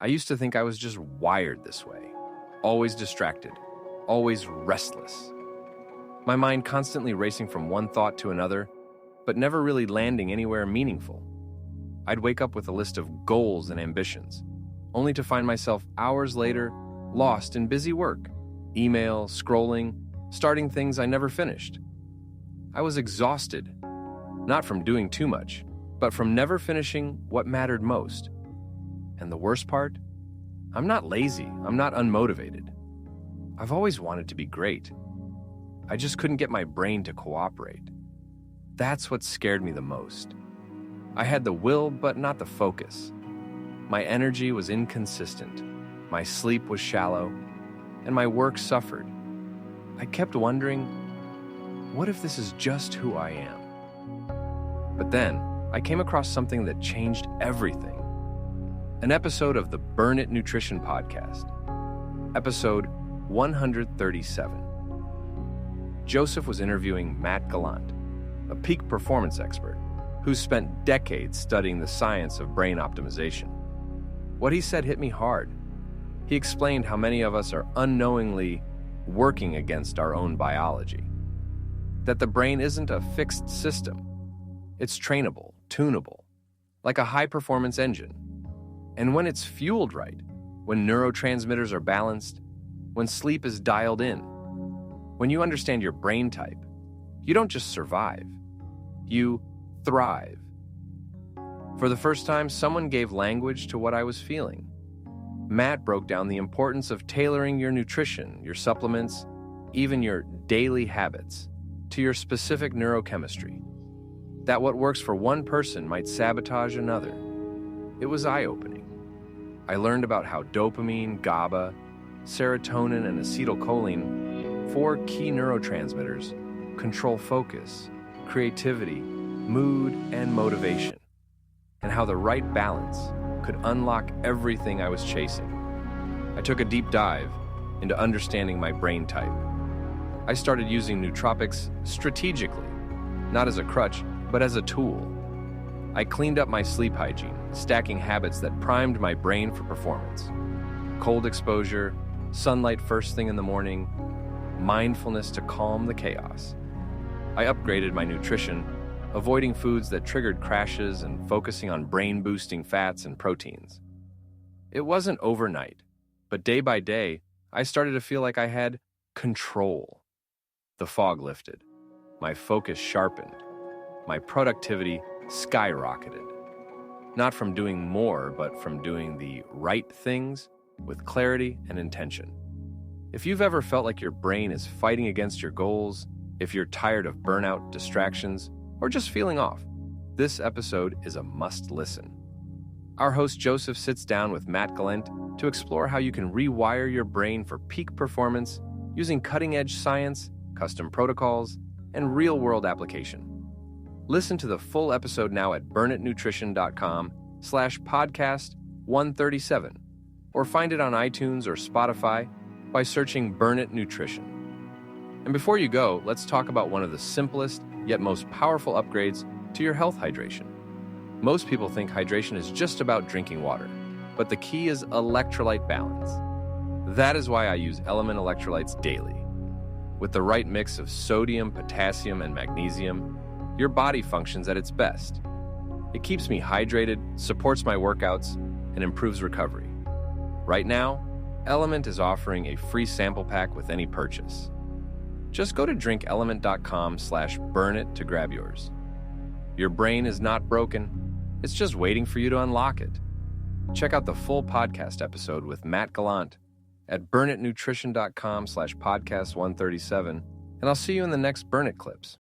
I used to think I was just wired this way, always distracted, always restless. My mind constantly racing from one thought to another, but never really landing anywhere meaningful. I'd wake up with a list of goals and ambitions, only to find myself hours later lost in busy work, email, scrolling, starting things I never finished. I was exhausted, not from doing too much, but from never finishing what mattered most. And the worst part? I'm not lazy, I'm not unmotivated. I've always wanted to be great. I just couldn't get my brain to cooperate. That's what scared me the most. I had the will, but not the focus. My energy was inconsistent, my sleep was shallow, and my work suffered. I kept wondering, what if this is just who I am? But then, I came across something that changed everything. An episode of the Burn It Nutrition podcast, episode 137. Joseph was interviewing Matt Gallant, a peak performance expert who's spent decades studying the science of brain optimization. What he said hit me hard. He explained how many of us are unknowingly working against our own biology. That the brain isn't a fixed system. It's trainable, tunable, like a high-performance engine. And when it's fueled right, when neurotransmitters are balanced, when sleep is dialed in, when you understand your brain type, you don't just survive, you thrive. For the first time, someone gave language to what I was feeling. Matt broke down the importance of tailoring your nutrition, your supplements, even your daily habits, to your specific neurochemistry. That what works for one person might sabotage another. It was eye-opening. I learned about how dopamine, GABA, serotonin, and acetylcholine, 4 key neurotransmitters, control focus, creativity, mood, and motivation, and how the right balance could unlock everything I was chasing. I took a deep dive into understanding my brain type. I started using nootropics strategically, not as a crutch, but as a tool. I cleaned up my sleep hygiene, stacking habits that primed my brain for performance. Cold exposure, sunlight first thing in the morning, mindfulness to calm the chaos. I upgraded my nutrition, avoiding foods that triggered crashes and focusing on brain-boosting fats and proteins. It wasn't overnight, but day by day, I started to feel like I had control. The fog lifted, my focus sharpened, my productivity skyrocketed. Not from doing more, but from doing the right things with clarity and intention. If you've ever felt like your brain is fighting against your goals, if you're tired of burnout, distractions, or just feeling off, this episode is a must-listen. Our host Joseph sits down with Matt Gallant to explore how you can rewire your brain for peak performance using cutting-edge science, custom protocols, and real-world application. Listen to the full episode now at burnitnutrition.com/podcast137 or find it on iTunes or Spotify by searching Burn It Nutrition. And before you go, let's talk about one of the simplest yet most powerful upgrades to your health hydration. Most people think hydration is just about drinking water, but the key is electrolyte balance. That is why I use LMNT electrolytes daily. With the right mix of sodium, potassium, and magnesium, your body functions at its best. It keeps me hydrated, supports my workouts, and improves recovery. Right now, LMNT is offering a free sample pack with any purchase. Just go to drinklmnt.com/burnit to grab yours. Your brain is not broken, it's just waiting for you to unlock it. Check out the full podcast episode with Matt Gallant at burnitnutrition.com/podcast137, and I'll see you in the next Burn It clips.